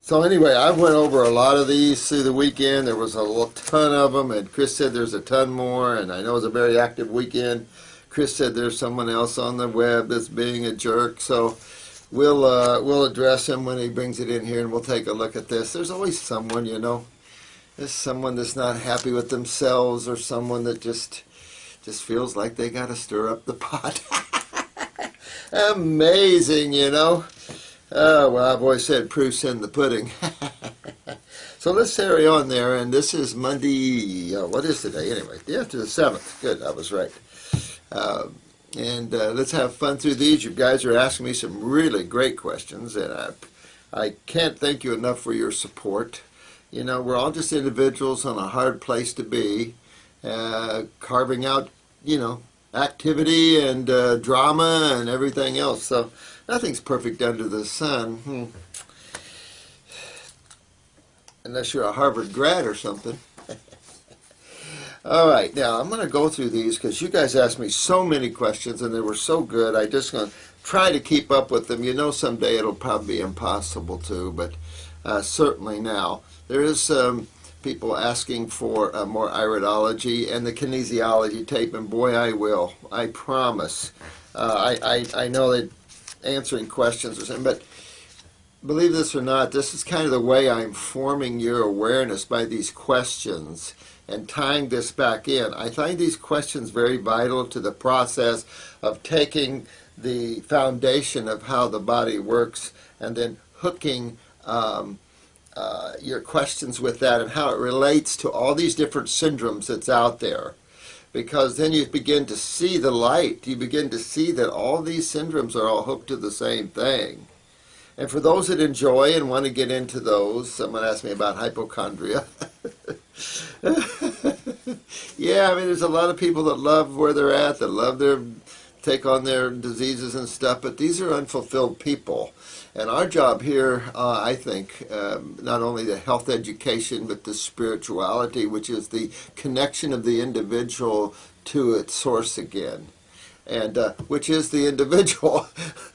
So anyway, I went over a lot of these through the weekend. There was a ton of them, and Chris said there's a ton more, and I know it was a very active weekend. Chris said there's someone else on the web that's being a jerk, so we'll address him when he brings it in here, and we'll take a look at this. There's always someone, you know. There's someone that's not happy with themselves, or someone that just feels like they got to stir up the pot. Amazing, you know. Well, I've always said proof's in the pudding. So let's carry on there, and this is Monday, what is today anyway? Yeah, to the 7th. Good, I was right. And let's have fun through these. You guys are asking me some really great questions, and I can't thank you enough for your support. You know, we're all just individuals on a hard place to be, carving out, you know, activity and drama and everything else. So nothing's perfect under the sun. Unless you're a Harvard grad or something. All right, now I'm going to go through these because you guys asked me so many questions and they were so good. I'm just going to try to keep up with them. You know, someday it'll probably be impossible to, but certainly now. There is people asking for more iridology and the kinesiology tape, and boy, I will. I promise. I know that answering questions or something, but believe this or not, this is kind of the way I'm forming your awareness by these questions and tying this back in. I find these questions very vital to the process of taking the foundation of how the body works and then hooking your questions with that and how it relates to all these different syndromes that's out there. Because then you begin to see the light. You begin to see that all these syndromes are all hooked to the same thing. And for those that enjoy and want to get into those, someone asked me about hypochondria. Yeah, I mean, there's a lot of people that love where they're at, that love their take on their diseases and stuff, but these are unfulfilled people. And our job here, I think, not only the health education, but the spirituality, which is the connection of the individual to its source again, and which is the individual.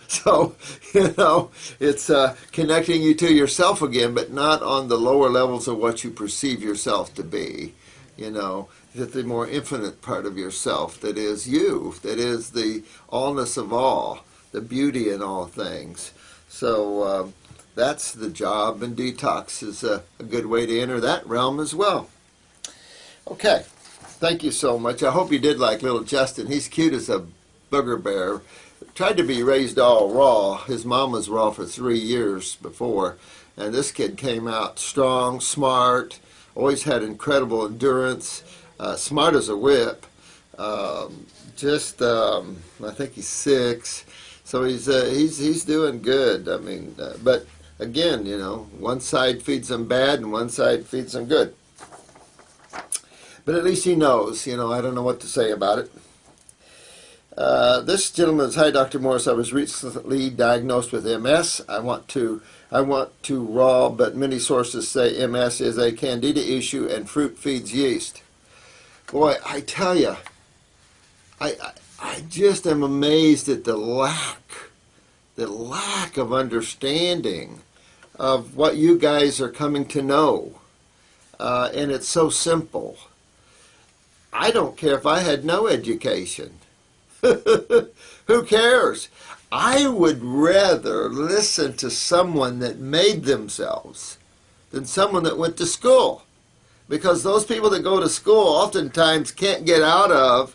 So, you know, it's connecting you to yourself again, but not on the lower levels of what you perceive yourself to be. You know, that the more infinite part of yourself that is you, that is the allness of all, the beauty in all things. So that's the job, and detox is a good way to enter that realm as well. Okay, thank you so much. I hope you did like little Justin. He's cute as a booger bear. Tried to be raised all raw. His mom was raw for 3 years before, and this kid came out strong, smart, always had incredible endurance, smart as a whip. I think he's 6. So he's doing good. I mean, but again, you know, one side feeds him bad and one side feeds him good. But at least he knows. You know, I don't know what to say about it. This gentleman says, "Hi, Dr. Morris. I was recently diagnosed with MS. I want to raw, but many sources say MS is a candida issue and fruit feeds yeast." Boy, I tell you, I just am amazed at the lack of understanding of what you guys are coming to know. And it's so simple. I don't care if I had no education. Who cares? I would rather listen to someone that made themselves than someone that went to school. Because those people that go to school oftentimes can't get out of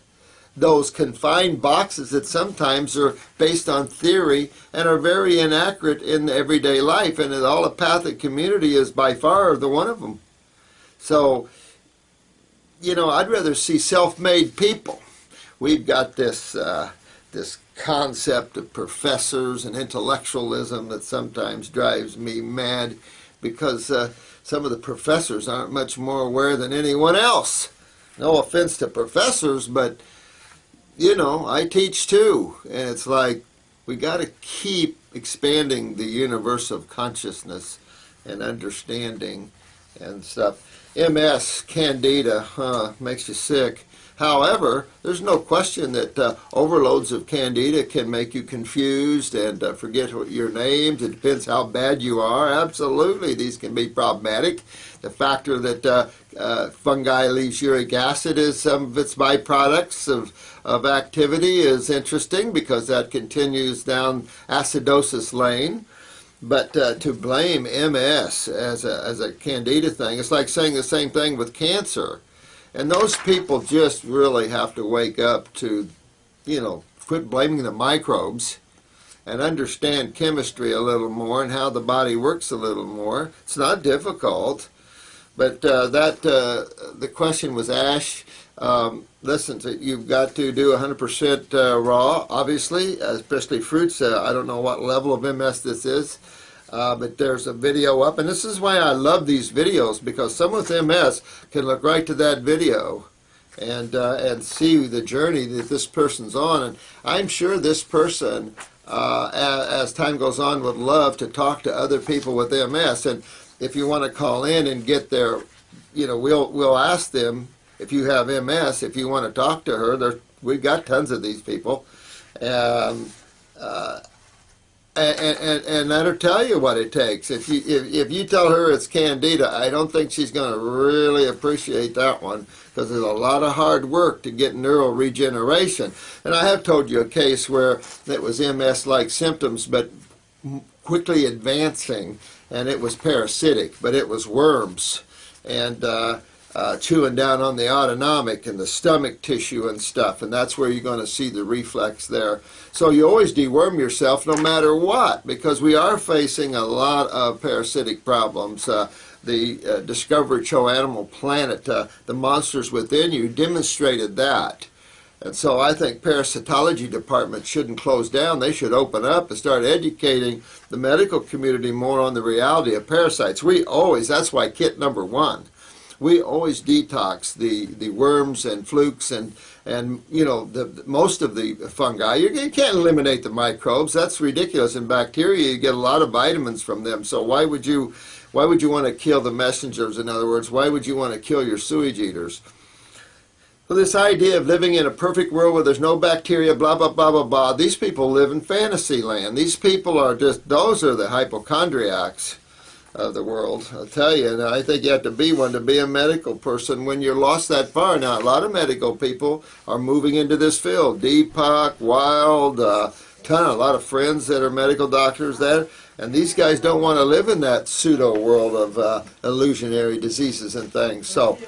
those confined boxes that sometimes are based on theory and are very inaccurate in everyday life. And the allopathic community is by far the one of them. So, you know, I'd rather see self-made people. We've got this concept of professors and intellectualism that sometimes drives me mad because some of the professors aren't much more aware than anyone else. No offense to professors, but, you know, I teach too. And it's like we got to keep expanding the universe of consciousness and understanding and stuff. MS, candida, makes you sick. However, there's no question that overloads of candida can make you confused and forget your names. It depends how bad you are. Absolutely, these can be problematic. The factor that fungi leaves uric acid as some of its byproducts of activity is interesting, because that continues down acidosis lane. But to blame MS as a candida thing, it's like saying the same thing with cancer. And those people just really have to wake up to, quit blaming the microbes and understand chemistry a little more and how the body works a little more. It's not difficult. But the question was, Ash, listen, you've got to do 100% raw, obviously, especially fruits. I don't know what level of MS this is. But there's a video up, and this is why I love these videos, because someone with MS can look right to that video and see the journey that this person's on. And I'm sure this person, as time goes on, would love to talk to other people with MS. And if you want to call in and get their, we'll ask them, if you have MS, if you want to talk to her. We've got tons of these people. And let her tell you what it takes. If you tell her it's candida, I don't think she's going to really appreciate that one, because there's a lot of hard work to get neural regeneration. And I have told you a case where it was MS-like symptoms, but quickly advancing, and it was parasitic, but it was worms, and chewing down on the autonomic and the stomach tissue and stuff, and that's where you're going to see the reflex there. So you always deworm yourself no matter what, because we are facing a lot of parasitic problems. The Discovery Show Animal Planet, the monsters within you, demonstrated that. And so I think parasitology departments shouldn't close down. They should open up and start educating the medical community more on the reality of parasites. That's why kit number 1. We always detox the worms and flukes and most of the fungi. You can't eliminate the microbes. That's ridiculous. In bacteria, you get a lot of vitamins from them. So why would you want to kill the messengers? In other words, why would you want to kill your sewage eaters? So this idea of living in a perfect world where there's no bacteria, blah, blah, blah, blah, blah, these people live in fantasy land. These people those are the hypochondriacs of the world, I'll tell you. And I think you have to be one to be a medical person when you're lost that far. Now, a lot of medical people are moving into this field. Deepak, Wild, a lot of friends that are medical doctors there. And these guys don't want to live in that pseudo world of illusionary diseases and things. So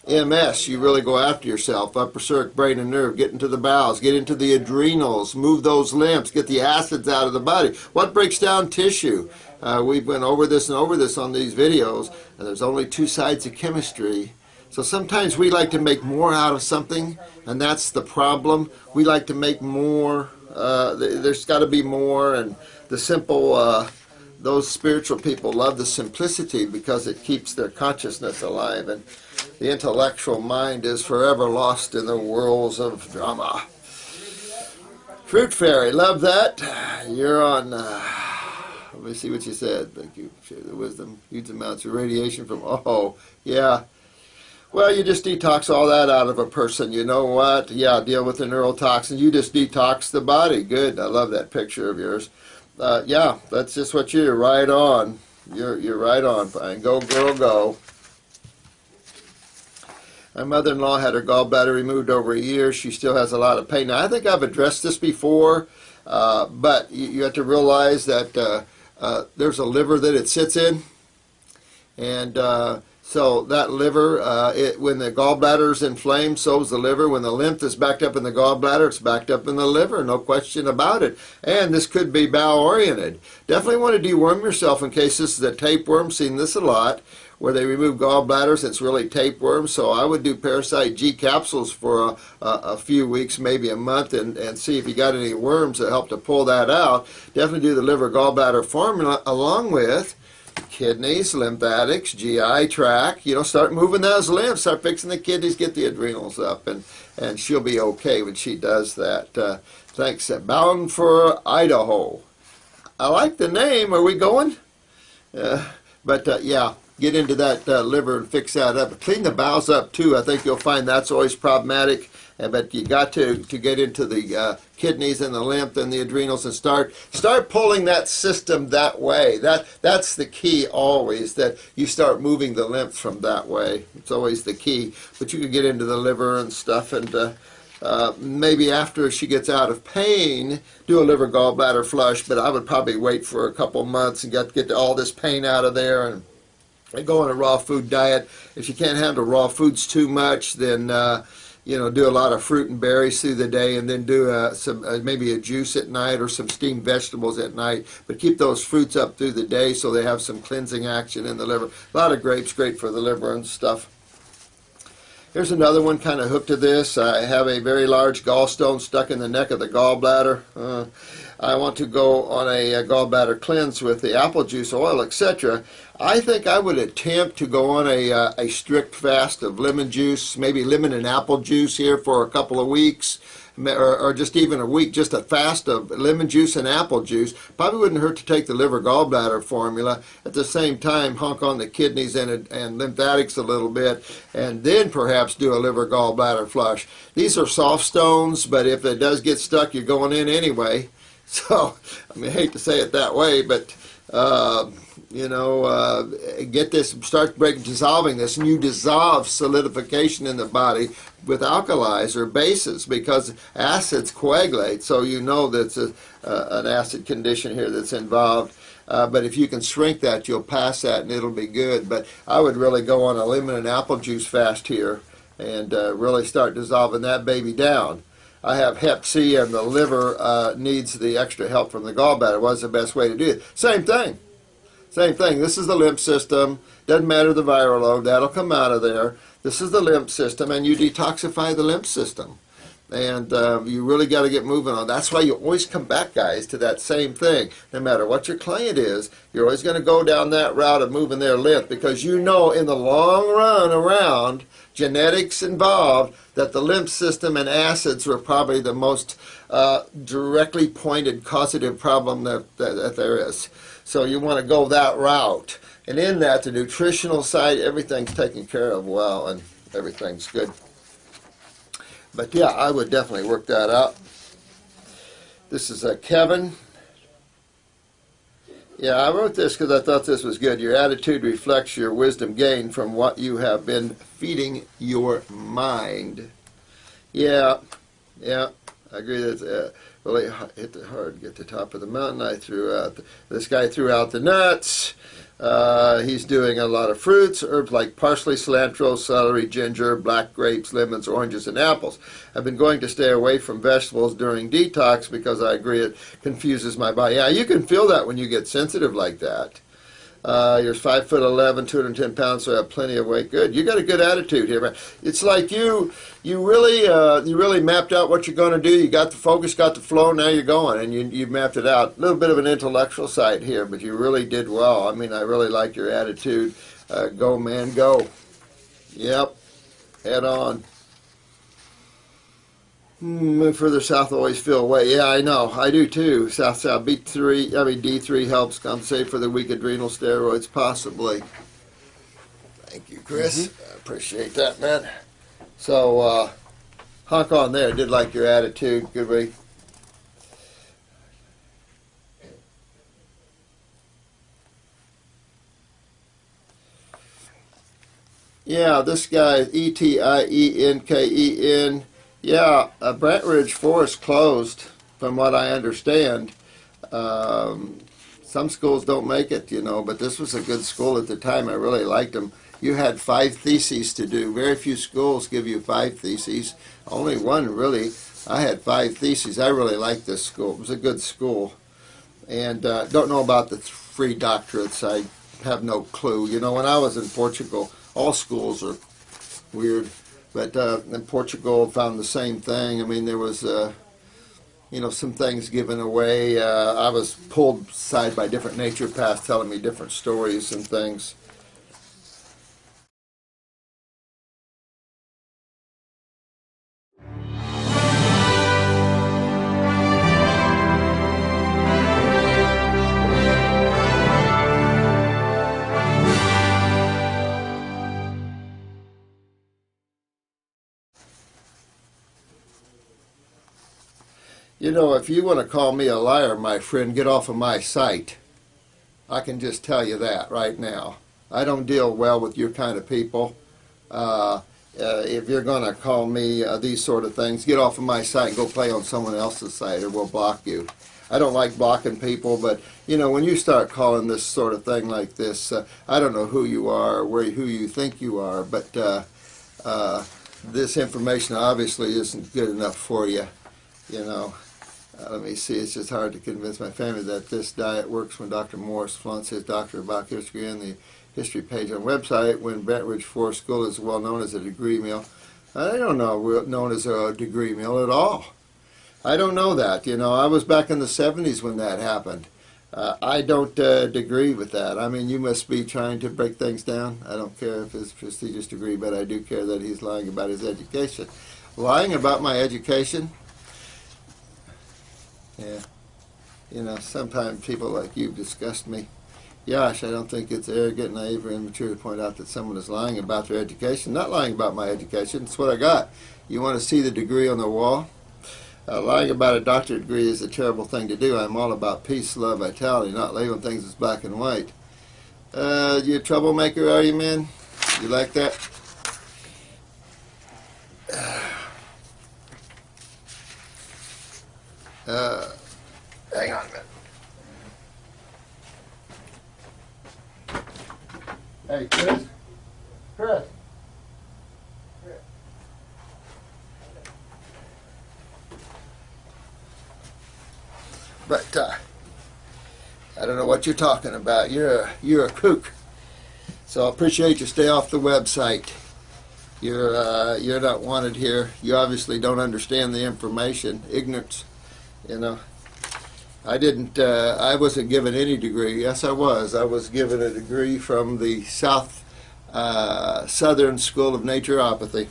MS, you really go after yourself. Upper circ, brain and nerve, get into the bowels, get into the adrenals, move those lymphs, get the acids out of the body. What breaks down tissue? We've went over this and over this on these videos, and there's only 2 sides of chemistry. So sometimes we like to make more out of something, and that's the problem. We like to make more. There's got to be more, and the simple, those spiritual people love the simplicity because it keeps their consciousness alive, and the intellectual mind is forever lost in the whirls of drama. Fruit Fairy, love that. You're on... let me see what you said. Thank you. Share the wisdom. Huge amounts of radiation from... Oh, yeah. Well, you just detox all that out of a person. You know what? Yeah, deal with the neurotoxins. You just detox the body. Good. I love that picture of yours. Yeah, that's just what you're right on. You're right on, Fine. Go, girl, go. My mother-in-law had her gallbladder removed over a year. She still has a lot of pain. Now, I think I've addressed this before, but you have to realize that there's a liver that it sits in, and so that liver, when the gallbladder is inflamed, so is the liver. When the lymph is backed up in the gallbladder, it's backed up in the liver, no question about it. And this could be bowel-oriented. Definitely want to deworm yourself in case this is a tapeworm. Seen this a lot, where they remove gallbladders. It's really tapeworm. So I would do Parasite G capsules for a few weeks, maybe a month, and see if you got any worms that help to pull that out. Definitely do the liver gallbladder formula along with kidneys, lymphatics, GI tract. Start moving those lymphs, start fixing the kidneys, get the adrenals up, and she'll be okay when she does that. Thanks. Bound for Idaho. I like the name. Are we going? Yeah, get into that liver and fix that up. Clean the bowels up too. I think you'll find that's always problematic. But you got to get into the kidneys and the lymph and the adrenals and start pulling that system that way. That's the key always, that you start moving the lymph from that way. It's always the key. But you can get into the liver and stuff, and maybe after she gets out of pain, do a liver gallbladder flush. But I would probably wait for a couple months and get all this pain out of there, and go on a raw food diet. If you can't handle raw foods too much, then do a lot of fruit and berries through the day, and then do maybe a juice at night or some steamed vegetables at night. But keep those fruits up through the day so they have some cleansing action in the liver. A lot of grapes, great for the liver and stuff. Here's another one kind of hooked to this. I have a very large gallstone stuck in the neck of the gallbladder. I want to go on a gallbladder cleanse with the apple juice oil, etc. I think I would attempt to go on a strict fast of lemon juice, maybe lemon and apple juice here for a couple of weeks, or just even a week, just a fast of lemon juice and apple juice. Probably wouldn't hurt to take the liver gallbladder formula. At the same time, honk on the kidneys and lymphatics a little bit, and then perhaps do a liver gallbladder flush. These are soft stones, but if it does get stuck, you're going in anyway. So, I hate to say it that way, but get this, start dissolving this, and you dissolve solidification in the body with alkalis or bases, because acids coagulate, so you know that's an acid condition here that's involved. But if you can shrink that, you'll pass that and it'll be good. But I would really go on a lemon and apple juice fast here and really start dissolving that baby down. I have Hep C, and the liver needs the extra help from the gallbladder. What's the best way to do it? Same thing. Same thing. This is the lymph system. Doesn't matter the viral load. That'll come out of there. This is the lymph system, and you detoxify the lymph system. And you really got to get moving on. That's why you always come back, guys, to that same thing. No matter what your client is, you're always going to go down that route of moving their lymph, because you know in the long run around, genetics involved, that the lymph system and acids were probably the most directly pointed causative problem that there is. So you want to go that route. And in that, the nutritional side, everything's taken care of well, and everything's good. But yeah, I would definitely work that out. This is Kevin. Yeah, I wrote this because I thought this was good. Your attitude reflects your wisdom gained from what you have been feeding your mind. Yeah, I agree. That's really hit it hard. Get to the top of the mountain. I threw out. This guy threw out the nuts. He's doing a lot of fruits, herbs like parsley, cilantro, celery, ginger, black grapes, lemons, oranges, and apples. I've been going to stay away from vegetables during detox because I agree it confuses my body. Yeah, you can feel that when you get sensitive like that. You're 5'11", 210 pounds, so I have plenty of weight. Good. You got a good attitude here, man. It's like you really mapped out what you're going to do. You got the focus, got the flow. Now you're going, and you've mapped it out. A little bit of an intellectual side here, but you really did well. I really like your attitude. Go, man, go. Yep. Head on. Move further south, always feel away. Yeah, I know. I do too. South. D3 helps compensate for the weak adrenal steroids, possibly. Thank you, Chris. I appreciate that, man. So, honk on there. Did like your attitude. Good way. Yeah, this guy, Etienken. Yeah, Brent Ridge Forest closed, from what I understand. Some schools don't make it, but this was a good school at the time. I really liked them. You had 5 theses to do. Very few schools give you 5 theses. Only one, really. I had 5 theses. I really liked this school. It was a good school. And don't know about the free doctorates. I have no clue. When I was in Portugal, all schools are weird. But in Portugal, found the same thing. There was, some things given away. I was pulled aside by different nature paths telling me different stories and things. You know, if you want to call me a liar, my friend, get off of my site. I can just tell you that right now. I don't deal well with your kind of people. If you're going to call me these sort of things, get off of my site and go play on someone else's site, or we'll block you. I don't like blocking people, but you know, when you start calling this sort of thing like this, I don't know who you are or who you think you are, but this information obviously isn't good enough for you. You know, let me see. It's just hard to convince my family that this diet works when Dr. Morris flaunts his Doctor of Biochemistry in the history page on the website when Brentwood Forest School is well known as a degree meal. I don't know known as a degree meal at all. I don't know that. You know, I was back in the 70s when that happened. I don't agree with that. I mean, you must be trying to break things down. I don't care if it's a prestigious degree, but I do care that he's lying about his education. Lying about my education? Yeah. You know, sometimes people like you disgust me. Gosh, I don't think it's arrogant, naive, or immature to point out that someone is lying about their education. Not lying about my education. It's what I got. You want to see the degree on the wall? Lying about a doctorate degree is a terrible thing to do. I'm all about peace, love, vitality, not labeling things as black and white. You a troublemaker, are you, man? You like that? Hang on a minute. Hey, Chris? Chris? But I don't know what you're talking about. You're a kook. So I appreciate you. Stay off the website. You're not wanted here. You obviously don't understand the information. Ignorance. You know. I wasn't given any degree. Yes, I was. I was given a degree from the Southern School of Naturopathy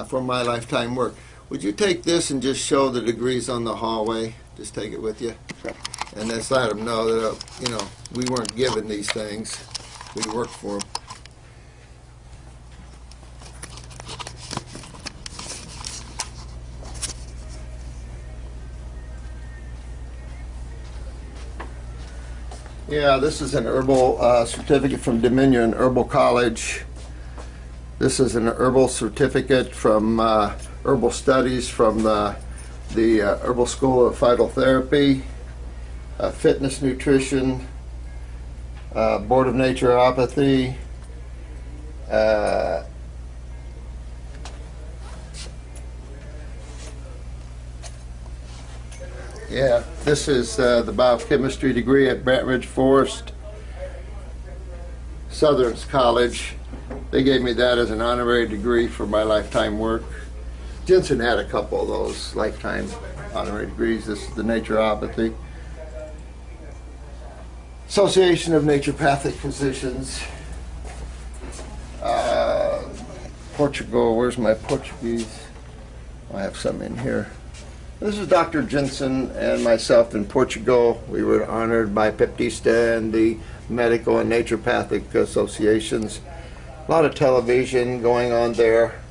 for my lifetime work. Would you take this and just show the degrees on the hallway? Just take it with you, and just let them know that you know, we weren't given these things. We worked for them. Yeah, this is an herbal certificate from Dominion Herbal College. This is an herbal certificate from herbal studies from the Herbal School of Phytotherapy, Fitness Nutrition, Board of Naturopathy, yeah, this is the biochemistry degree at Brentwood Forest Southern College. They gave me that as an honorary degree for my lifetime work. Jensen had a couple of those lifetime honorary degrees. This is the naturopathy. Association of Naturopathic Physicians. Portugal, where's my Portuguese? I have some in here. This is Dr. Jensen and myself in Portugal. We were honored by Baptista and the Medical and Naturopathic Associations. A lot of television going on there.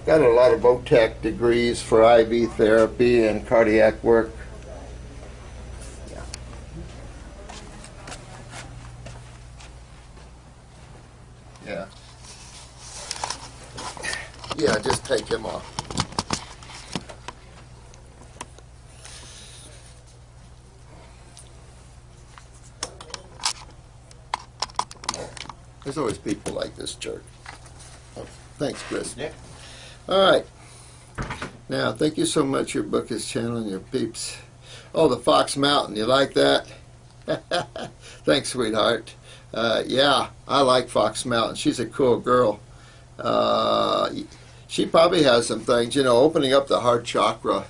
Got a lot of VOTEC degrees for IV therapy and cardiac work. Yeah. Yeah, just take them off. There's always people like this jerk. Oh, thanks, Chris. Yeah. All right. Now, thank you so much. Your book is channeling your peeps. Oh, the Fox Mountain. You like that? Thanks, sweetheart. Yeah, I like Fox Mountain. She's a cool girl. She probably has some things, you know, opening up the heart chakra.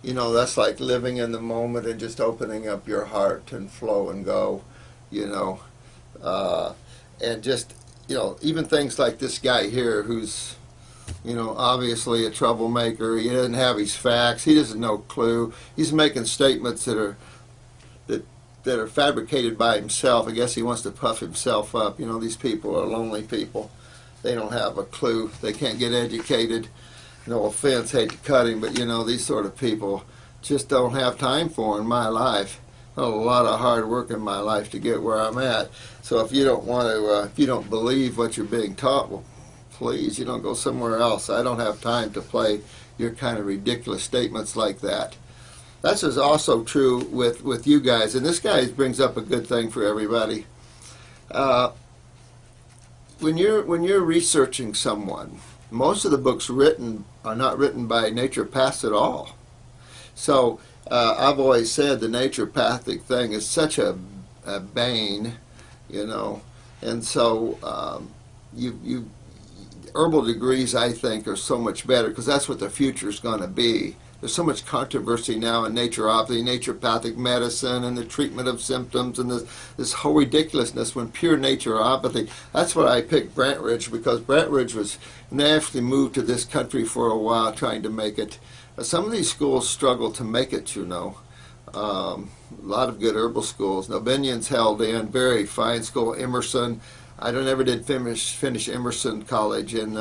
You know, that's like living in the moment and just opening up your heart and flow and go, you know. And just, you know, even things like this guy here who's, you know, obviously a troublemaker. He doesn't have his facts. He doesn't know clue. He's making statements that are fabricated by himself. I guess he wants to puff himself up. You know, these people are lonely people. They don't have a clue. They can't get educated. no offense, hate to cut him, but you know, these sort of people just don't have time for in my life. A lot of hard work in my life to get where I'm at. So if you don't want to, if you don't believe what you're being taught, well, please, you don't go somewhere else. I don't have time to play your kind of ridiculous statements like that. That's also true with you guys, and this guy brings up a good thing for everybody. When you're researching someone, most of the books written are not written by naturopaths at all. So I've always said the naturopathic thing is such a bane, you know, and so you herbal degrees, I think, are so much better because that's what the future is going to be. There's so much controversy now in naturopathy, naturopathic medicine, and the treatment of symptoms, and this whole ridiculousness when pure naturopathy. That's why I picked Brantridge, because Brantridge was naturally moved to this country for a while trying to make it. Some of these schools struggle to make it, you know. A lot of good herbal schools. Nobinian's held in, very fine school. Emerson, I never did finish Emerson College in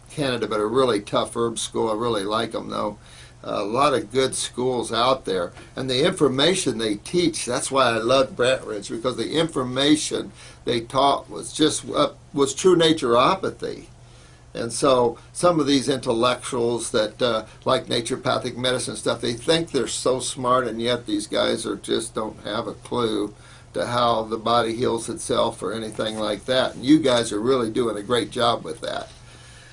Canada, but a really tough herb school. I really like them, though. A lot of good schools out there, and the information they teach, that's why I love Brantridge, because the information they taught was just was true naturopathy. And so some of these intellectuals that like naturopathic medicine stuff, they think they're so smart, and yet these guys just don't have a clue to how the body heals itself or anything like that. And you guys are really doing a great job with that.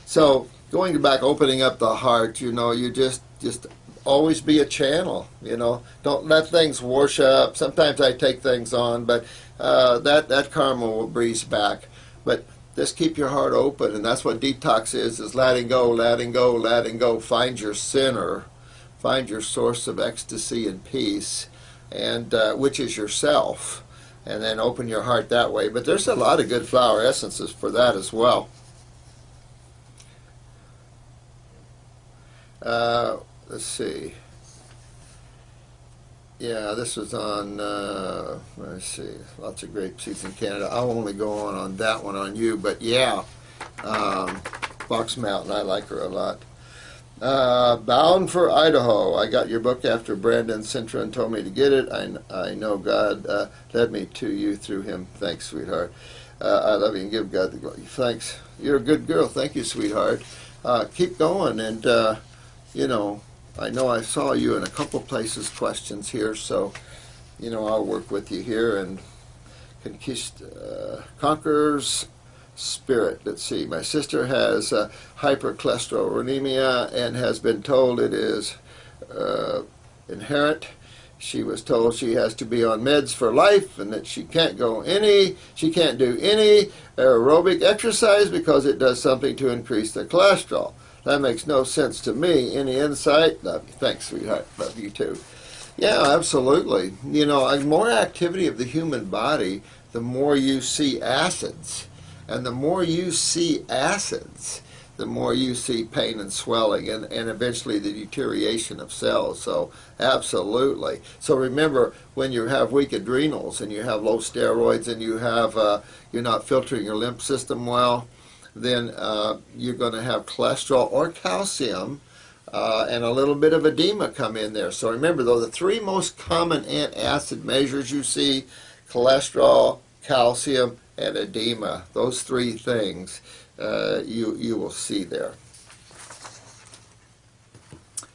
So going back, opening up the heart, you know, you just always be a channel, you know. Don't let things wash up. Sometimes I take things on, but that karma will breeze back. But just keep your heart open, and that's what detox is letting go, letting go, letting go. Find your center, find your source of ecstasy and peace, and which is yourself, and then open your heart that way. But there's a lot of good flower essences for that as well. Let's see. Yeah, this was on, let's see, lots of grape seeds in Canada. I'll only go on that one on you, but yeah, Fox Mountain, I like her a lot. Bound for Idaho. I got your book after Brandon Cintron told me to get it. I know God led me to you through him. Thanks, sweetheart. I love you and give God the glory. Thanks. You're a good girl. Thank you, sweetheart. Keep going, and you know I saw you in a couple places questions here, so you know I'll work with you here. And Conqueror's Spirit. Let's see. My sister has hypercholesterolemia and has been told it is inherent. She was told she has to be on meds for life, and that she can't do any aerobic exercise because it does something to increase the cholesterol. That makes no sense to me. Any insight? Love you. Thanks, sweetheart. Love you too. Yeah, absolutely. You know, the more activity of the human body, the more you see acids. And the more you see acids, the more you see pain and swelling and eventually the deterioration of cells. So absolutely. So remember, when you have weak adrenals and you have low steroids and you have you're not filtering your lymph system well, then you're going to have cholesterol or calcium and a little bit of edema come in there. So remember, though, the three most common acid measures you see: cholesterol, calcium, and edema. Those three things you will see there.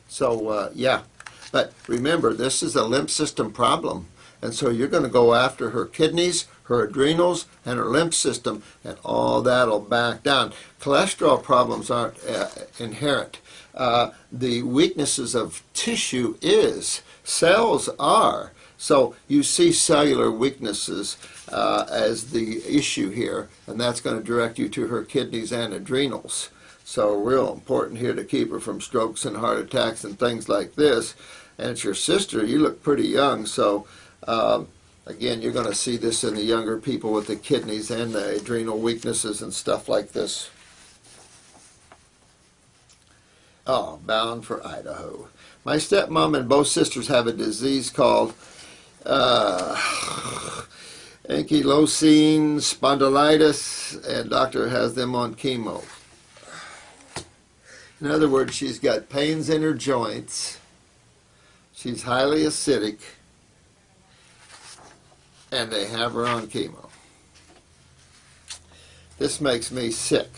So yeah, but remember, this is a lymph system problem, and so you're going to go after her kidneys, her adrenals, and her lymph system, and all that'll back down. Cholesterol problems aren't inherent. The weaknesses of tissue is. Cells are. So you see cellular weaknesses as the issue here, and that's going to direct you to her kidneys and adrenals. So real important here to keep her from strokes and heart attacks and things like this. And it's your sister. You look pretty young, so again, you're going to see this in the younger people with the kidneys and the adrenal weaknesses and stuff like this. Oh, bound for Idaho. My stepmom and both sisters have a disease called ankylosing spondylitis, and doctor has them on chemo. In other words, she's got pains in her joints, she's highly acidic, and they have her on chemo. This makes me sick.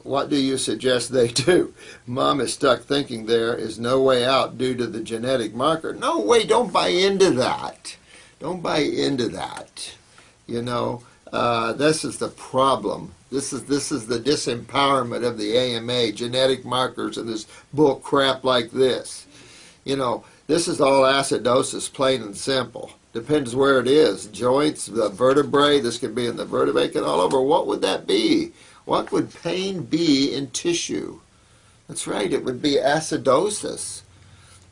What do you suggest they do? Mom is stuck thinking there is no way out due to the genetic marker. No way, don't buy into that. Don't buy into that. You know, this is the problem. This is the disempowerment of the AMA, genetic markers, and this bull crap like this. You know, this is all acidosis, plain and simple. Depends where it is. Joints, the vertebrae, this could be in the vertebrae, and all over. What would that be? What would pain be in tissue? That's right, it would be acidosis.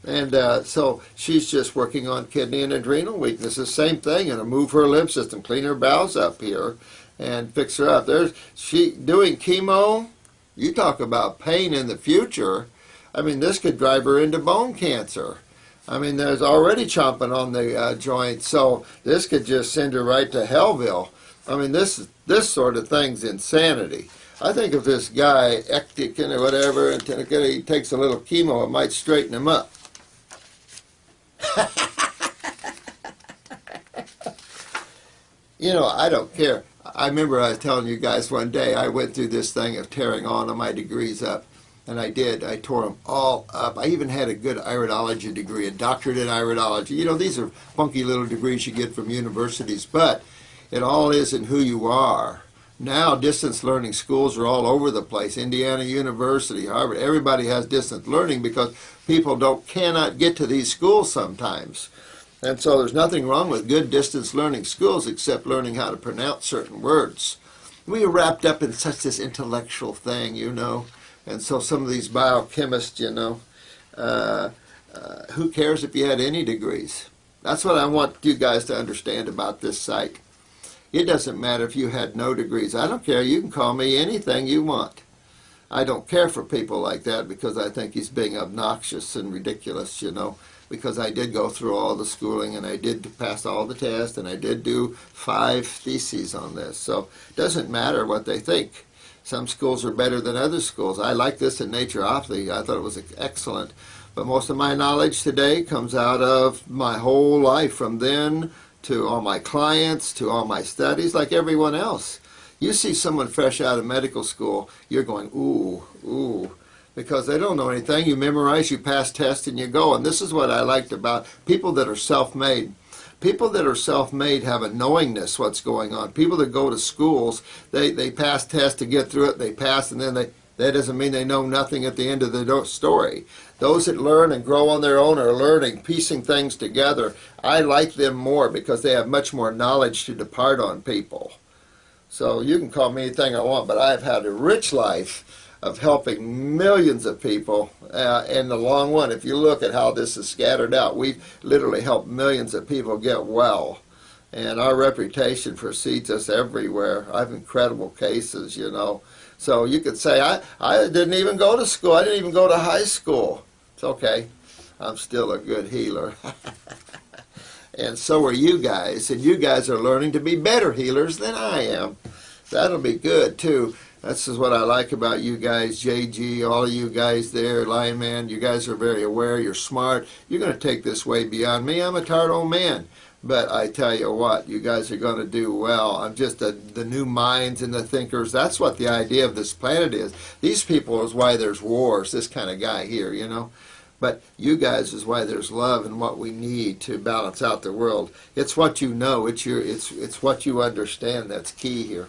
And so she's just working on kidney and adrenal weaknesses. Same thing, and move her lymph system, clean her bowels up here, and fix her up. She doing chemo. You talk about pain in the future. I mean, this could drive her into bone cancer. I mean, there's already chomping on the joint, so this could just send her right to Hellville. I mean, this sort of thing's insanity. I think if this guy, ectic and whatever, and he takes a little chemo, it might straighten him up. You know, I don't care. I remember I was telling you guys one day I went through this thing of tearing all of my degrees up. And I did. I tore them all up. I even had a good iridology degree, a doctorate in iridology. You know, these are funky little degrees you get from universities, but it all is in who you are. Now, distance learning schools are all over the place. Indiana University, Harvard, everybody has distance learning because people cannot get to these schools sometimes. And so there's nothing wrong with good distance learning schools except learning how to pronounce certain words. We are wrapped up in such this intellectual thing, you know. And so some of these biochemists, you know, who cares if you had any degrees? That's what I want you guys to understand about this site. It doesn't matter if you had no degrees. I don't care. You can call me anything you want. I don't care for people like that because I think he's being obnoxious and ridiculous, you know, because I did go through all the schooling and I did pass all the tests and I did do 5 theses on this. So it doesn't matter what they think. Some schools are better than other schools. I like this in naturopathy. I thought it was excellent. But most of my knowledge today comes out of my whole life, from then to all my clients, to all my studies, like everyone else. You see someone fresh out of medical school, you're going, ooh, ooh, because they don't know anything. You memorize, you pass tests, and you go. And this is what I liked about people that are self-made. People that are self-made have a knowingness what's going on. People that go to schools, they pass tests to get through it, they pass, and then that doesn't mean they know nothing at the end of the story. Those that learn and grow on their own are learning, piecing things together. I like them more because they have much more knowledge to depart on people. So you can call me anything I want, but I've had a rich life of helping millions of people in the long run. If you look at how this is scattered out, we've literally helped millions of people get well. And our reputation precedes us everywhere. I have incredible cases, you know. So you could say, I didn't even go to school. I didn't even go to high school. It's okay. I'm still a good healer. And so are you guys. And you guys are learning to be better healers than I am. That'll be good, too. This is what I like about you guys, JG, all of you guys there, Lion Man. You guys are very aware. You're smart. You're going to take this way beyond me. I'm a tired old man. But I tell you what, you guys are going to do well. I'm just the new minds and the thinkers. That's what the idea of this planet is. These people is why there's wars, this kind of guy here, you know. But you guys is why there's love and what we need to balance out the world. It's what you know. It's what you understand that's key here.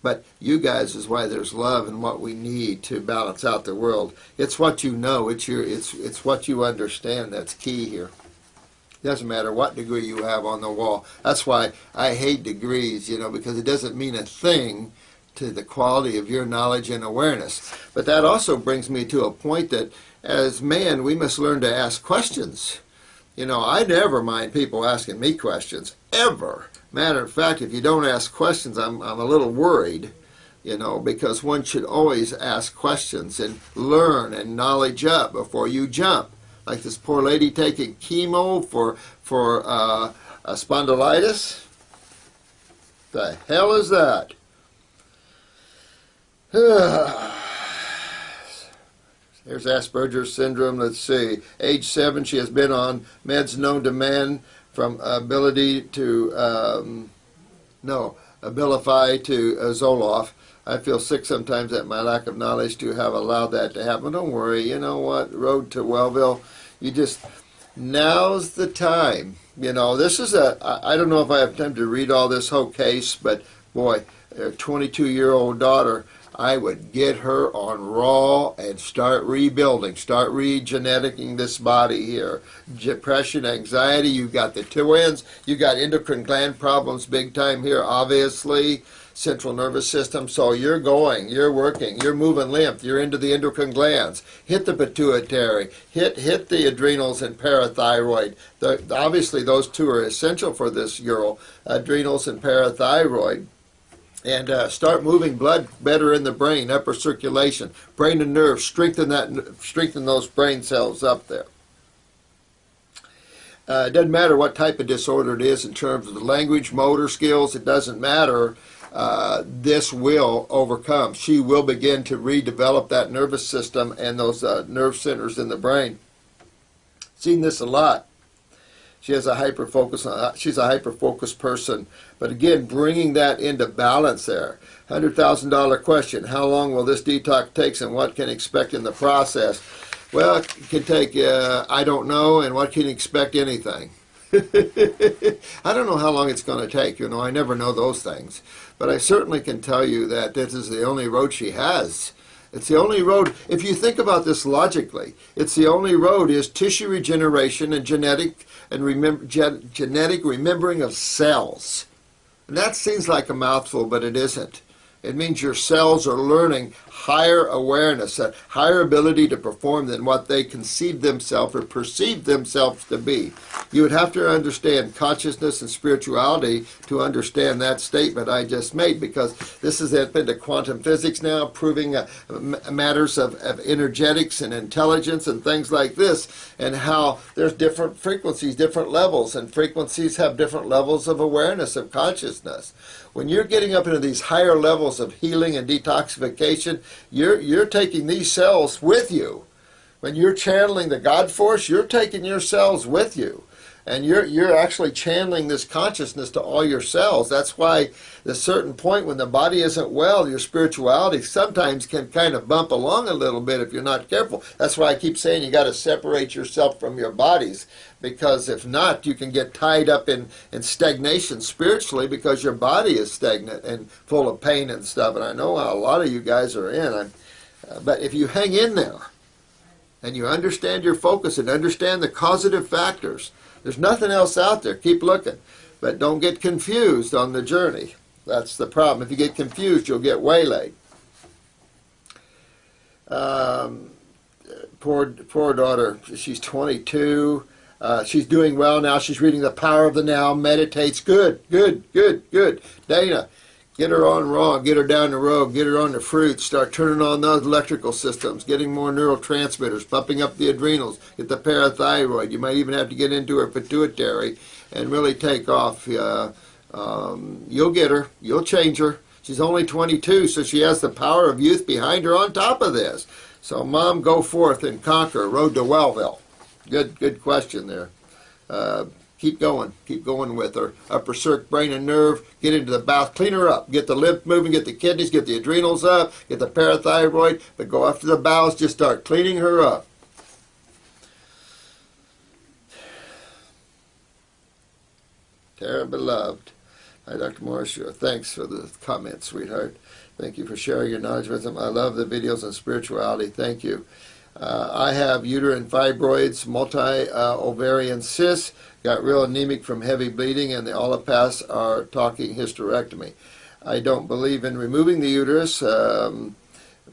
But you guys is why there's love and what we need to balance out the world. It's what you know. It's what you understand that's key here. It doesn't matter what degree you have on the wall. That's why I hate degrees, you know, because it doesn't mean a thing to the quality of your knowledge and awareness. But that also brings me to a point that as man, we must learn to ask questions. You know, I never mind people asking me questions, ever. Matter of fact, if you don't ask questions, I'm a little worried, you know, because one should always ask questions and learn and knowledge up before you jump. Like this poor lady taking chemo for spondylitis. The hell is that? There's Asperger's syndrome. Let's see. Age 7, she has been on meds known to man from Abilify to Zoloft. I feel sick sometimes at my lack of knowledge to have allowed that to happen. Don't worry. You know what? Road to Wellville. You just, now's the time. You know, this is I don't know if I have time to read all this whole case, but boy, a 22-year-old daughter, I would get her on raw and start rebuilding, start regeneticking this body here. Depression, anxiety, you've got the twins, you've got endocrine gland problems big time here, obviously, central nervous system. So you're going, you're working, you're moving lymph, you're into the endocrine glands. Hit the pituitary, hit the adrenals and parathyroid. Obviously, those two are essential for this girl, adrenals and parathyroid. And start moving blood better in the brain, upper circulation, brain and nerves, strengthen those brain cells up there. It doesn't matter what type of disorder it is in terms of the language, motor skills, it doesn't matter. This will overcome. She will begin to redevelop that nervous system and those nerve centers in the brain. Seen this a lot. She has a she's a hyper-focused person. But again, bringing that into balance there. $100,000 question. How long will this detox take and what can expect in the process? Well, it can take, I don't know, and what can you expect anything? I don't know how long it's going to take. You know, I never know those things. But I certainly can tell you that this is the only road she has. It's the only road, if you think about this logically, it's the only road is tissue regeneration and genetic remembering of cells. And that seems like a mouthful, but it isn't. It means your cells are learning higher awareness, a higher ability to perform than what they conceive themselves or perceive themselves to be. You would have to understand consciousness and spirituality to understand that statement I just made, because this has into quantum physics now, proving matters of energetics and intelligence and things like this, and how there's different frequencies, different levels, and frequencies have different levels of awareness, of consciousness. When you're getting up into these higher levels of healing and detoxification, you're taking these cells with you. When you're channeling the God force, you're taking your cells with you. And you're actually channeling this consciousness to all your cells. That's why at a certain point when the body isn't well, your spirituality sometimes can kind of bump along a little bit if you're not careful. That's why I keep saying you got to separate yourself from your bodies, because if not, you can get tied up in stagnation spiritually because your body is stagnant and full of pain and stuff. And I know how a lot of you guys are in. But if you hang in there and you understand your focus and understand the causative factors, there's nothing else out there. Keep looking. But don't get confused on the journey. That's the problem. If you get confused, you'll get waylaid. Poor daughter. She's 22. She's doing well now. She's reading The Power of the Now, meditates. Good. Dana, get her on raw, get her down the road, get her on the fruits, start turning on those electrical systems, getting more neurotransmitters, pumping up the adrenals, get the parathyroid. You might even have to get into her pituitary and really take off. You'll get her. You'll change her. She's only 22, so she has the power of youth behind her on top of this. So, Mom, go forth and conquer. Road to Wellville. Good question there. Keep going with her. Upper circ, brain and nerve, get into the bath, clean her up. Get the lymph moving, get the kidneys, get the adrenals up, get the parathyroid, but go after the bowels, just start cleaning her up. Tara, beloved. Hi, Dr. Morris. Thanks for the comment, sweetheart. Thank you for sharing your knowledge with them. I love the videos on spirituality. Thank you. I have uterine fibroids, multi-ovarian cysts, got real anemic from heavy bleeding, and the allopaths are talking hysterectomy. I don't believe in removing the uterus.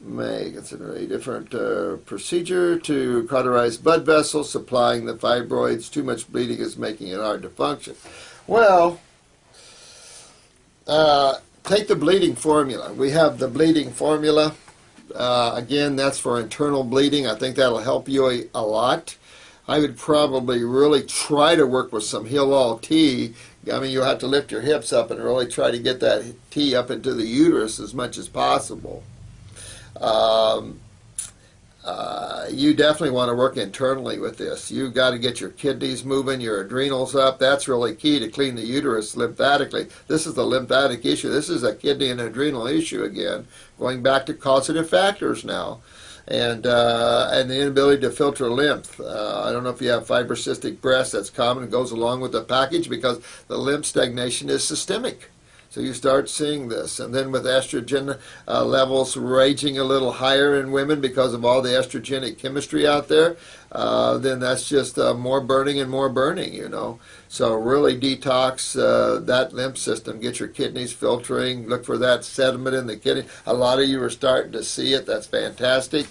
May consider a different procedure to cauterize blood vessels, supplying the fibroids. Too much bleeding is making it hard to function. Well, take the bleeding formula. We have the bleeding formula. Again, that's for internal bleeding. I think that'll help you a lot. I would probably really try to work with some Hillel tea. I mean, you have to lift your hips up and really try to get that tea up into the uterus as much as possible. You definitely want to work internally with this. You got to get your kidneys moving, your adrenals up. That's really key to clean the uterus lymphatically. This is the lymphatic issue. This is a kidney and adrenal issue again, going back to causative factors now, and the inability to filter lymph. I don't know if you have fibrocystic breast. That's common. It goes along with the package because the lymph stagnation is systemic. So you start seeing this. And then with estrogen levels raging a little higher in women because of all the estrogenic chemistry out there, then that's just more burning and more burning, you know. So really detox that lymph system. Get your kidneys filtering. Look for that sediment in the kidney. A lot of you are starting to see it. That's fantastic.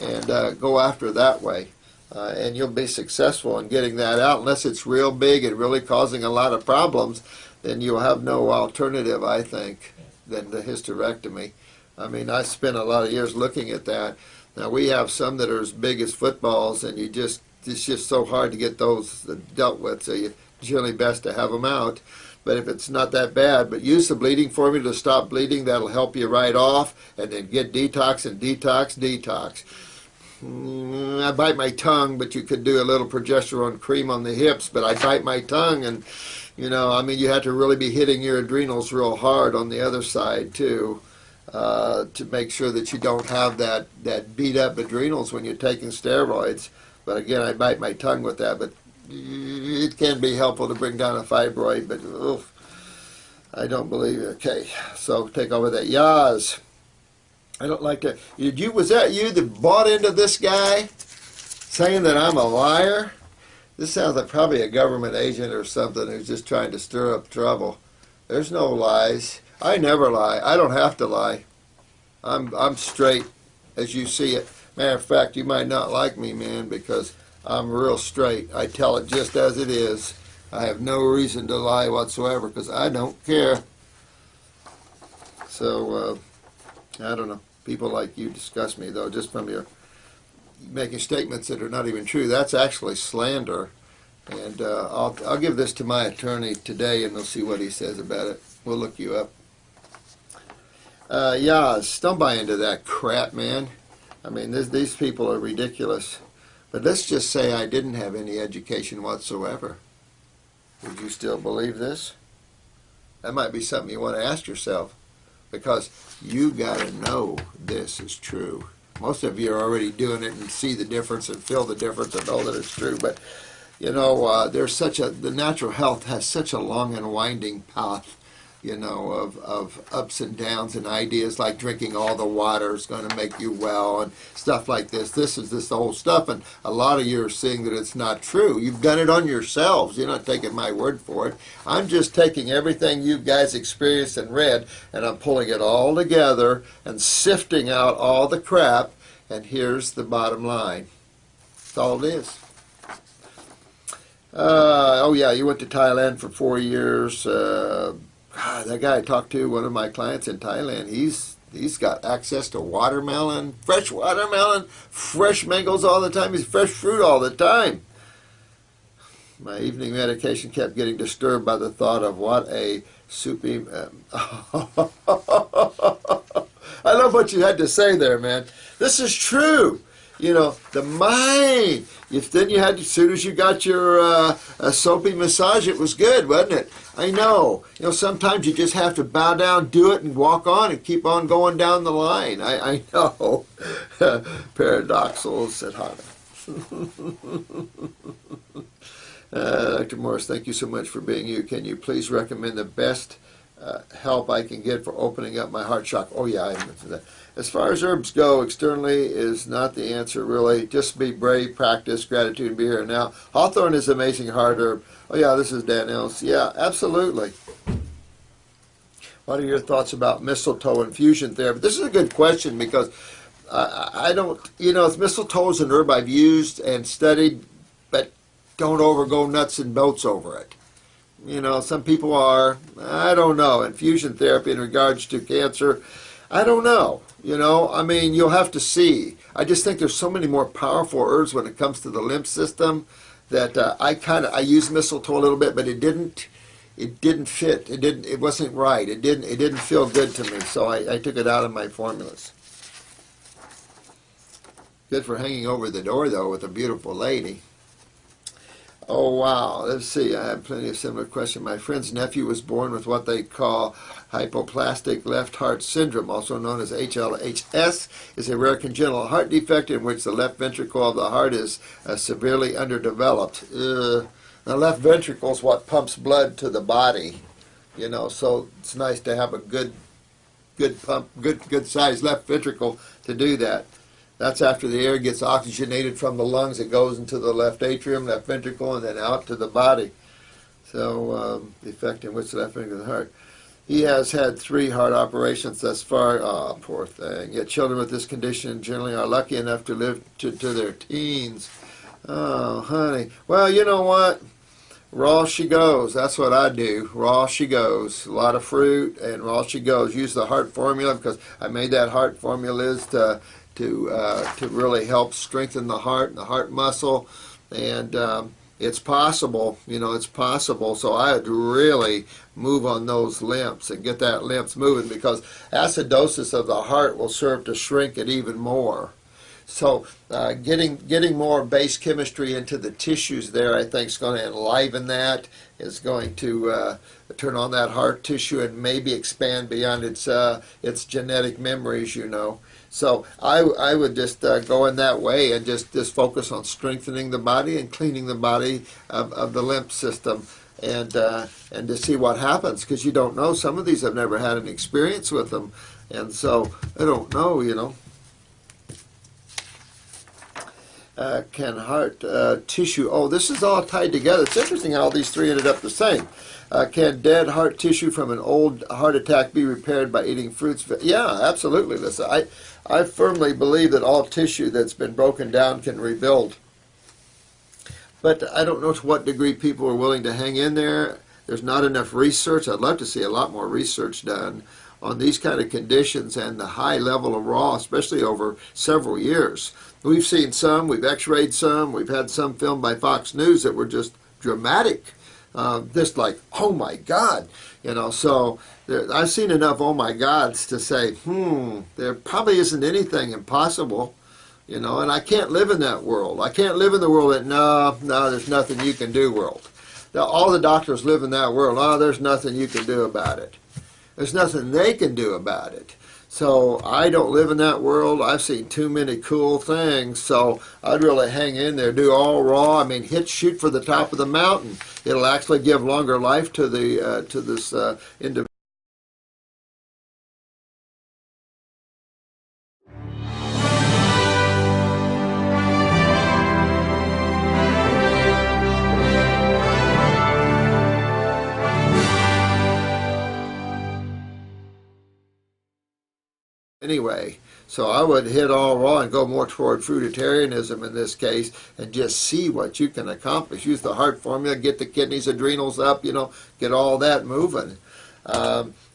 And go after it that way. And you'll be successful in getting that out. Unless it's real big and really causing a lot of problems, then you'll have no alternative, I think, than the hysterectomy. I mean, I spent a lot of years looking at that. Now, we have some that are as big as footballs, and it's just so hard to get those dealt with, so it's generally best to have them out. But if it's not that bad, but use the bleeding formula to stop bleeding. That'll help you right off, and then get detox and detox, detox. I bite my tongue, but you could do a little progesterone cream on the hips, but I bite my tongue, and you know, I mean, you have to really be hitting your adrenals real hard on the other side, too, to make sure that you don't have that beat-up adrenals when you're taking steroids. But again, I bite my tongue with that, but it can be helpful to bring down a fibroid, but oof, I don't believe it. Okay, so take over that. Yaz. I don't like that. Was that you that bought into this guy saying that I'm a liar? This sounds like probably a government agent or something who's just trying to stir up trouble. There's no lies. I never lie. I don't have to lie. I'm straight as you see it. Matter of fact, you might not like me, man, because I'm real straight. I tell it just as it is. I have no reason to lie whatsoever because I don't care. So, I don't know. People like you disgust me, though, just from your making statements that are not even true. That's actually slander. And I'll give this to my attorney today, and we'll see what he says about it. We'll look you up. Yaz, don't buy into that crap, man. I mean, these people are ridiculous. But let's just say I didn't have any education whatsoever. Would you still believe this? That might be something you want to ask yourself, because you got to know this is true. Most of you are already doing it and see the difference and feel the difference and know that it's true. But, you know, the natural health has such a long and winding path, you know, of ups and downs and ideas like drinking all the water is going to make you well and stuff like this. This is this old stuff, and a lot of you are seeing that it's not true. You've done it on yourselves. You're not taking my word for it. I'm just taking everything you guys experienced and read, and I'm pulling it all together and sifting out all the crap, and here's the bottom line. That's all it is. Oh yeah, you went to Thailand for 4 years. That guy I talked to, one of my clients in Thailand, he's got access to watermelon, fresh mangoes all the time. He's fresh fruit all the time. My evening medication kept getting disturbed by the thought of what a soupy... I love what you had to say there, man. This is true. You know, the mind. Then you had to, as soon as you got your soapy massage, it was good, wasn't it? I know. You know, sometimes you just have to bow down, do it, and walk on and keep on going down the line. I know. Paradoxal, said Hana. Dr. Morris, thank you so much for being you. Can you please recommend the best help I can get for opening up my heart chakra? Oh, yeah, I mentioned that. As far as herbs go, externally is not the answer, really. Just be brave, practice, gratitude, and be here now. Hawthorn is an amazing heart herb. Oh, yeah, this is Dan Ellis. Yeah, absolutely. What are your thoughts about mistletoe infusion therapy? This is a good question because I don't, mistletoe is an herb I've used and studied, but don't go nuts and bolts over it. Some people are. I don't know. Infusion therapy in regards to cancer, I don't know. I mean, you'll have to see. I just think there's so many more powerful herbs when it comes to the lymph system that I use mistletoe a little bit, but it didn't fit. It wasn't right. It didn't feel good to me, so I took it out of my formulas. Good for hanging over the door, though, with a beautiful lady. Oh, wow. Let's see. I have plenty of similar questions. My friend's nephew was born with what they call hypoplastic left heart syndrome, also known as HLHS. It's a rare congenital heart defect in which the left ventricle of the heart is severely underdeveloped. The left ventricle is what pumps blood to the body, so it's nice to have a good sized left ventricle to do that. That's after the air gets oxygenated from the lungs. It goes into the left atrium, left ventricle, and then out to the body. So, the effect in which the left ventricle of the heart. He has had 3 heart operations thus far. Oh, poor thing. Yet children with this condition generally are lucky enough to live to their teens. Oh, honey. Well, you know what? Raw she goes. That's what I do. Raw she goes. A lot of fruit, and raw she goes. Use the heart formula, because I made that heart formula is to really help strengthen the heart and the heart muscle, and it's possible, it's possible. So I would really move on those lymphs and get that lymphs moving, because acidosis of the heart will serve to shrink it even more. So getting more base chemistry into the tissues there, I think, is going to enliven that. Is going to turn on that heart tissue and maybe expand beyond its genetic memories, So I would just go in that way and just focus on strengthening the body and cleaning the body of the lymph system, and to see what happens, because you don't know. Some of these I've never had an experience with them, and so I don't know, Can heart tissue, this is all tied together. It's interesting how these 3 ended up the same. Can dead heart tissue from an old heart attack be repaired by eating fruits? Yeah, absolutely, Lisa. I firmly believe that all tissue that's been broken down can rebuild. But I don't know to what degree people are willing to hang in there. There's not enough research. I'd love to see a lot more research done on these kind of conditions and the high level of raw, especially over several years. We've seen some, we've x-rayed some, we've had some filmed by Fox News that were just dramatic. Just like, oh my God, so I've seen enough oh my gods to say, there probably isn't anything impossible, and I can't live in that world. I can't live in the world that, no, there's nothing you can do world. All the doctors live in that world. Oh, there's nothing you can do about it. There's nothing they can do about it. So I don't live in that world. I've seen too many cool things, so I'd really hang in there, do all raw. I mean, shoot for the top of the mountain. It'll actually give longer life to this individual. Anyway, so I would hit all raw and go more toward fruitarianism in this case, and just see what you can accomplish. Use the heart formula, get the kidneys, adrenals up, get all that moving.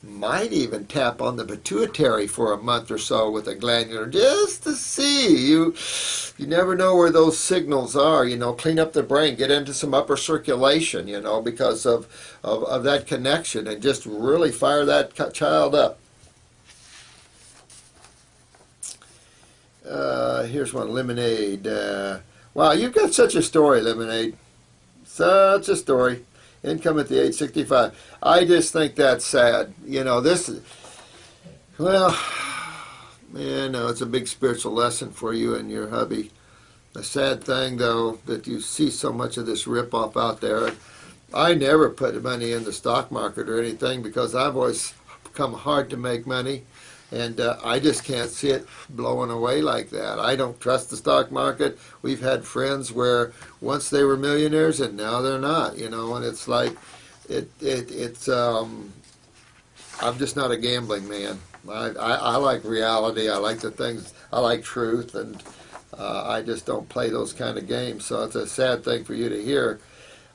Might even tap on the pituitary for a month or so with a glandular, just to see. You never know where those signals are. Clean up the brain, get into some upper circulation, because of that connection, and just really fire that child up. Here's one, Lemonade. Wow, you've got such a story, Lemonade. Such a story. Income at the age 65. I just think that's sad. Well, man, no, it's a big spiritual lesson for you and your hubby. The sad thing, though, that you see so much of this ripoff out there. I never put money in the stock market or anything, because I've always come hard to make money. And I just can't see it blowing away like that. I don't trust the stock market. We've had friends where once they were millionaires and now they're not, and it's like, it's I'm just not a gambling man. I like reality. I like the things. I like truth, and I just don't play those kind of games. So it's a sad thing for you to hear.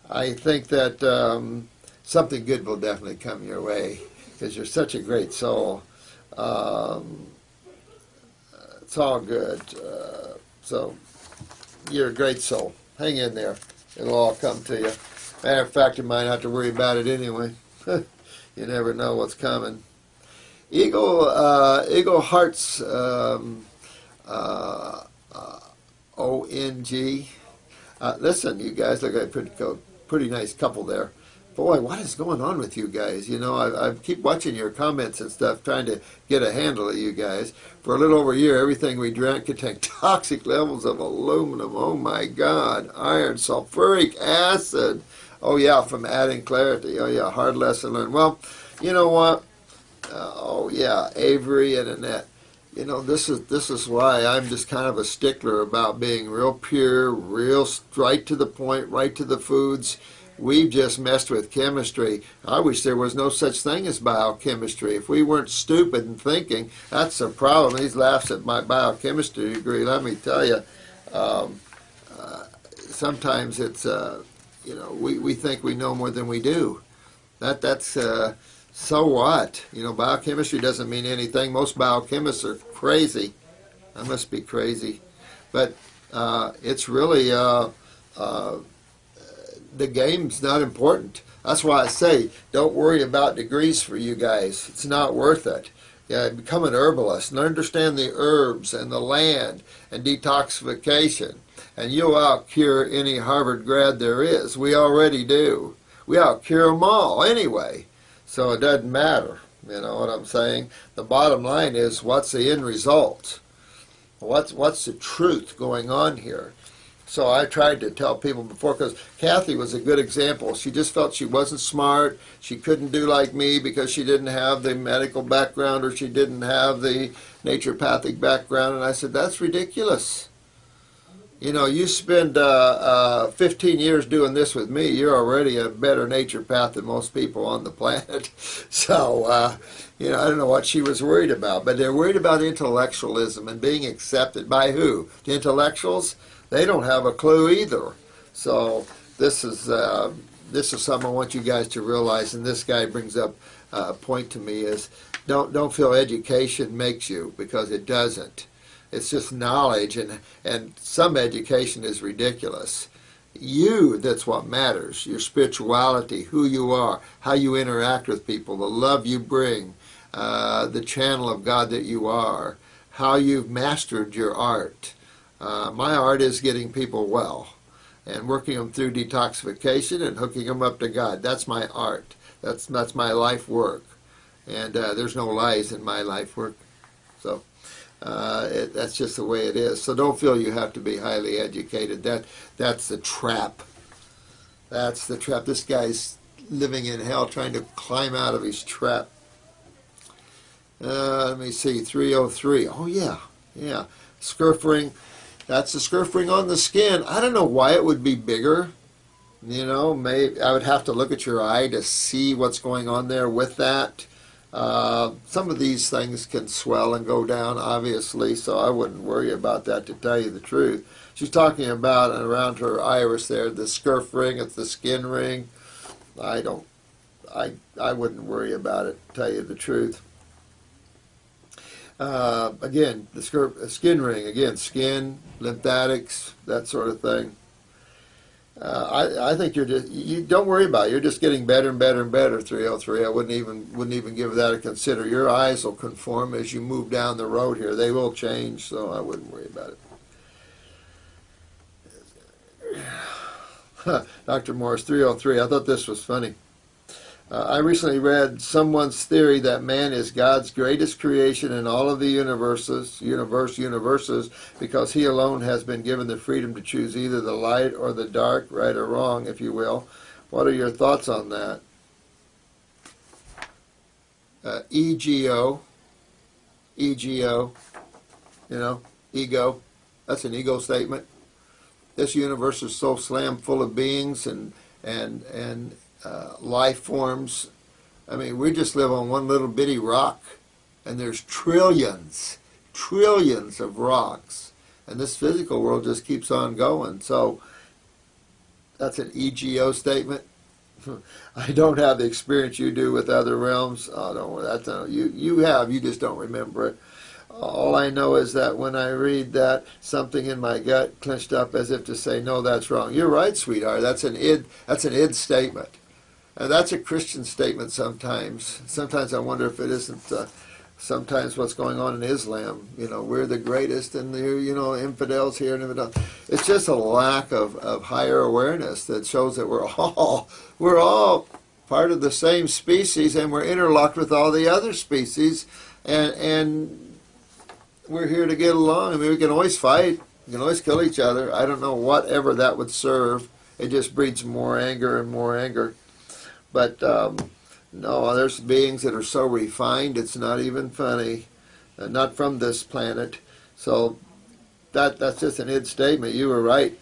I think that something good will definitely come your way because you're such a great soul. Um, it's all good. So you're a great soul. Hang in there. It'll all come to you. Matter of fact, you might have to worry about it anyway. You never know what's coming. Eagle Hearts ONG. Listen, you guys look like a pretty nice couple there. Boy, what is going on with you guys? You know, I keep watching your comments and stuff, trying to get a handle of you guys. For a little over a year, everything we drank contained toxic levels of aluminum. Oh my God, iron, sulfuric acid. Oh yeah, from adding clarity. Oh yeah, hard lesson learned. Well, you know what? Oh yeah, Avery and Annette. You know, this is why I'm just kind of a stickler about being real pure, real right to the point, right to the foods. We've just messed with chemistry. I wish there was no such thing as biochemistry. If we weren't stupid and thinking, that's the problem. He laughs at my biochemistry degree. Let me tell you, um, sometimes it's, you know, we think we know more than we do. That's so what? You know, biochemistry doesn't mean anything. Most biochemists are crazy. I must be crazy. But it's really, the game's not important. That's why I say, don't worry about degrees for you guys. It's not worth it. Yeah, become an herbalist and understand the herbs and the land and detoxification. And you'll outcure any Harvard grad there is. We already do. We outcure them all anyway. So it doesn't matter. You know what I'm saying? The bottom line is, what's the end result? What's the truth going on here? So I tried to tell people before, because Kathy was a good example. She just felt she wasn't smart. She couldn't do like me because she didn't have the medical background or she didn't have the naturopathic background. And I said, that's ridiculous. You know, you spend 15 years doing this with me, you're already a better naturopath than most people on the planet. So, you know, I don't know what she was worried about. But they're worried about intellectualism and being accepted by who? The intellectuals? They don't have a clue either. So this is something I want you guys to realize. And this guy brings up a point to me is don't feel education makes you, because it doesn't. It's just knowledge, and some education is ridiculous. You, that's what matters. Your spirituality, who you are, how you interact with people, the love you bring, the channel of God that you are, how you've mastered your art. My art is getting people well and working them through detoxification and hooking them up to God. That's my art. That's my life work. And there's no lies in my life work. So that's just the way it is. So don't feel you have to be highly educated. That's the trap. That's the trap. This guy's living in hell trying to climb out of his trap. Let me see, 303. Oh, yeah, yeah. Scurf ring. That's the scurf ring on the skin. I don't know why it would be bigger. You know, maybe I would have to look at your eye to see what's going on there with that. Some of these things can swell and go down, obviously, so I wouldn't worry about that, to tell you the truth. She's talking about around her iris there, the scurf ring, it's the skin ring. I wouldn't worry about it, to tell you the truth. Again, the skin ring, again, skin, lymphatics, that sort of thing. I think you don't worry about it. You're just getting better and better and better, 303. I wouldn't even give that a consider. Your eyes will conform as you move down the road here. They will change, so I wouldn't worry about it. Dr. Morris, 303. I thought this was funny. I recently read someone's theory that man is God's greatest creation in all of the universes, because he alone has been given the freedom to choose either the light or the dark, right or wrong, if you will. What are your thoughts on that? EGO, you know, ego. That's an ego statement. This universe is so slam full of beings and life forms I mean, we just live on one little bitty rock, and there's trillions, trillions of rocks, and this physical world just keeps on going. So that's an EGO statement. I don't have the experience you do with other realms. Oh, no, that's you have. You just don't remember it. All I know is that when I read that, something in my gut clenched up as if to say, "No, that's wrong." You're right, sweetheart. That's an id. That's an id statement. And that's a Christian statement sometimes. Sometimes I wonder if it isn't sometimes what's going on in Islam. You know, we're the greatest, and infidels here and infidels. It's just a lack of higher awareness that shows that we're all part of the same species, and we're interlocked with all the other species, and we're here to get along. I mean, we can always fight. We can always kill each other. I don't know whatever that would serve. It just breeds more anger and more anger. But no, there's beings that are so refined, it's not even funny. Not from this planet. So that's just an id statement. You were right.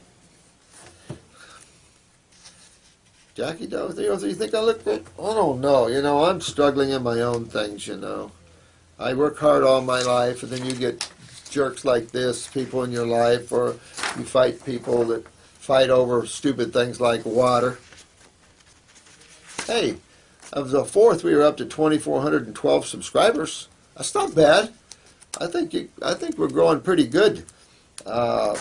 Jackie, do you think I look good? I don't know. I'm struggling in my own things, I work hard all my life, and then you get jerks like this, people in your life, or you fight people that fight over stupid things like water. Hey, of the 4th, we were up to 2,412 subscribers. That's not bad. I think we're growing pretty good. I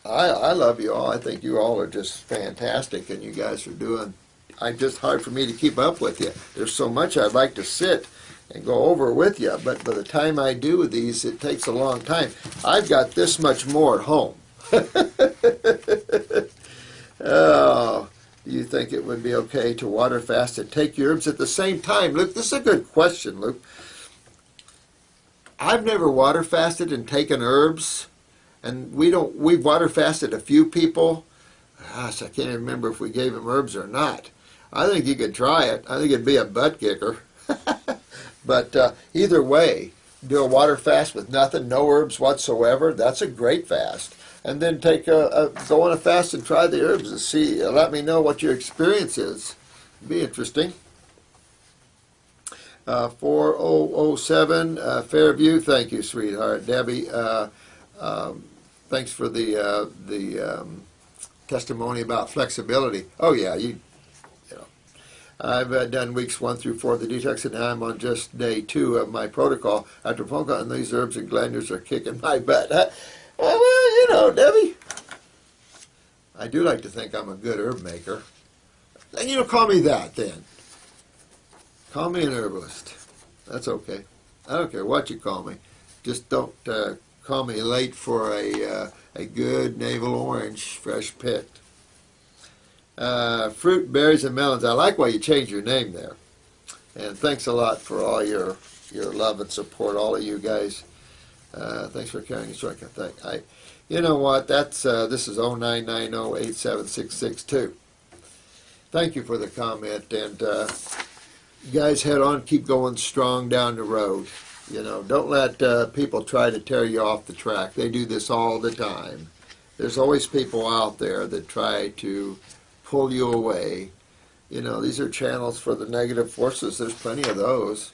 love you all. I think you all are just fantastic, and you guys are doing. It's just hard for me to keep up with you. There's so much I'd like to sit and go over with you, but by the time I do these, it takes a long time. I've got this much more at home. Oh. Do you think it would be okay to water fast and take your herbs at the same time? Luke, this is a good question, Luke. I've never water fasted and taken herbs, and we've water fasted a few people. Gosh, I can't remember if we gave them herbs or not. I think you could try it. I think it'd be a butt kicker. But either way, do a water fast with nothing, no herbs whatsoever. That's a great fast. And then go on a fast and try the herbs and see. Let me know what your experience is. It'd be interesting. 4007 Fairview. Thank you, sweetheart. Debbie, thanks for the testimony about flexibility. Oh yeah, I've done weeks 1 through 4 of the detox, and now I'm on just day 2 of my protocol. After phone call, and these herbs and glandulars are kicking my butt. Well, Debbie, I do like to think I'm a good herb maker. And call me that then. Call me an herbalist. That's okay. I don't care what you call me. Just don't call me late for a good navel orange, fresh picked. Fruit, berries, and melons. I like why you changed your name there. And thanks a lot for all your love and support, all of you guys. Thanks for carrying us. You know what? This is 0990-87662. Thank you for the comment, and you guys head on, keep going strong down the road. Don't let people try to tear you off the track. They do this all the time. There's always people out there that try to pull you away. These are channels for the negative forces. There's plenty of those.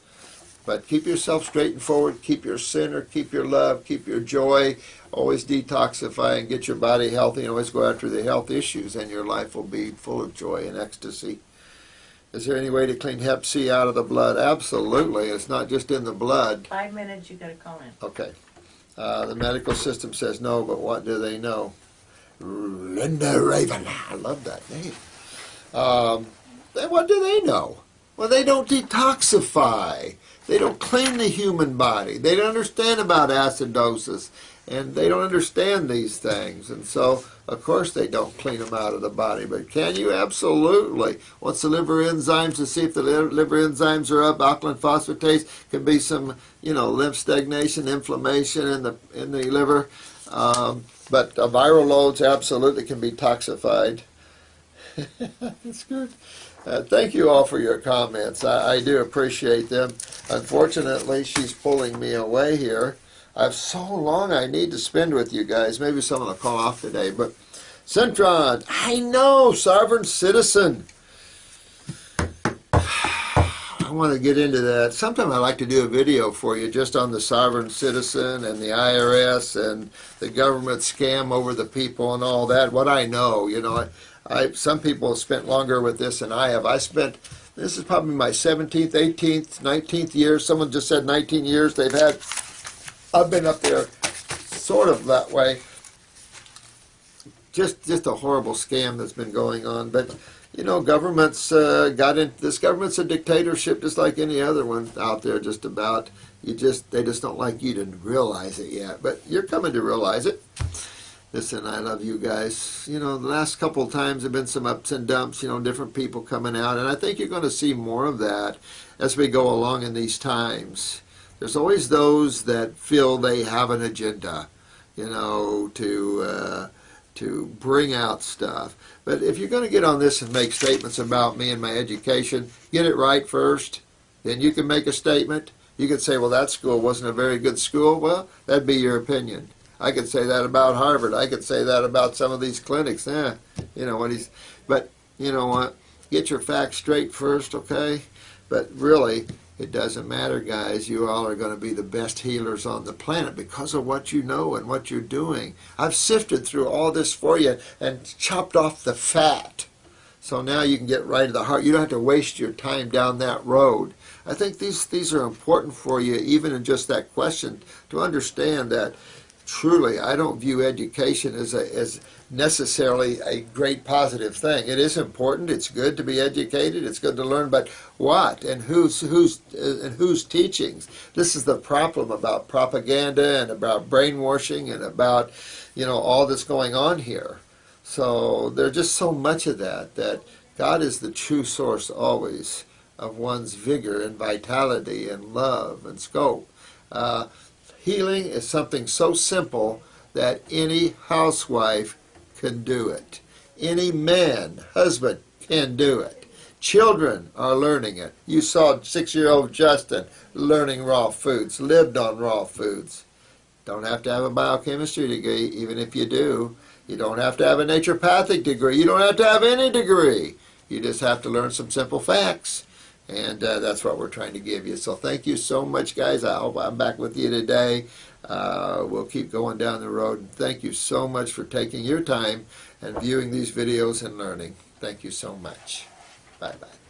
But keep yourself straight and forward. Keep your center. Keep your love. Keep your joy. Always detoxify and get your body healthy. And always go after the health issues, and your life will be full of joy and ecstasy. Is there any way to clean Hep C out of the blood? Absolutely. It's not just in the blood. 5 minutes, you got to call in. Okay. The medical system says no, but what do they know? Linda Raven. I love that name. What do they know? Well, they don't detoxify. They don't clean the human body. They don't understand about acidosis, and they don't understand these things. And so, of course, they don't clean them out of the body. But can you? Absolutely. Once the liver enzymes, to see if the liver enzymes are up, alkaline phosphatase, can be some, lymph stagnation, inflammation in the liver. But viral loads absolutely can be toxified. That's good. Thank you all for your comments. I do appreciate them. Unfortunately, she's pulling me away here. I have so long I need to spend with you guys. Maybe someone will call off today. But Centron, I know, sovereign citizen. want to get into that. Sometime I'd like to do a video for you just on the sovereign citizen and the IRS and the government scam over the people and all that. What I know, you know, some people have spent longer with this than I have. This is probably my 17th, 18th, 19th year. Someone just said 19 years they've had. I've been up there sort of that way. Just a horrible scam that's been going on. But you know, governments this government's a dictatorship just like any other one out there just about. They just don't like you to realize it yet, but you're coming to realize it. Listen, I love you guys. You know, the last couple of times have been some ups and dumps, you know, different people coming out, and I think you're going to see more of that as we go along in these times. There's always those that feel they have an agenda, you know, to bring out stuff. But if you're going to get on this and make statements about me and my education, get it right first. Then you can make a statement. You could say, well, that school wasn't a very good school. Well, that'd be your opinion. I could say that about Harvard. I could say that about some of these clinics. You know, but you know what? Get your facts straight first, okay? But really, it doesn't matter, guys. You all are going to be the best healers on the planet because of what you know and what you're doing. I've sifted through all this for you and chopped off the fat. So now you can get right to the heart. You don't have to waste your time down that road. I think these are important for you, even in just that question, to understand that truly I don't view education as necessarily a great positive thing. It is important. It's good to be educated. It's good to learn, but what and whose teachings? This is the problem about propaganda and about brainwashing and about, you know, all that's going on here. So there's just so much of that God is the true source always of one's vigor and vitality and love and scope. Healing is something so simple that any housewife can do it. Any man, husband, can do it. Children are learning it. You saw 6-year-old Justin learning raw foods, lived on raw foods. Don't have to have a biochemistry degree, even if you do. You don't have to have a naturopathic degree. You don't have to have any degree. You just have to learn some simple facts. And that's what we're trying to give you. So thank you so much, guys. I hope I'm back with you today. We'll keep going down the road. And thank you so much for taking your time and viewing these videos and learning. Thank you so much. Bye-bye.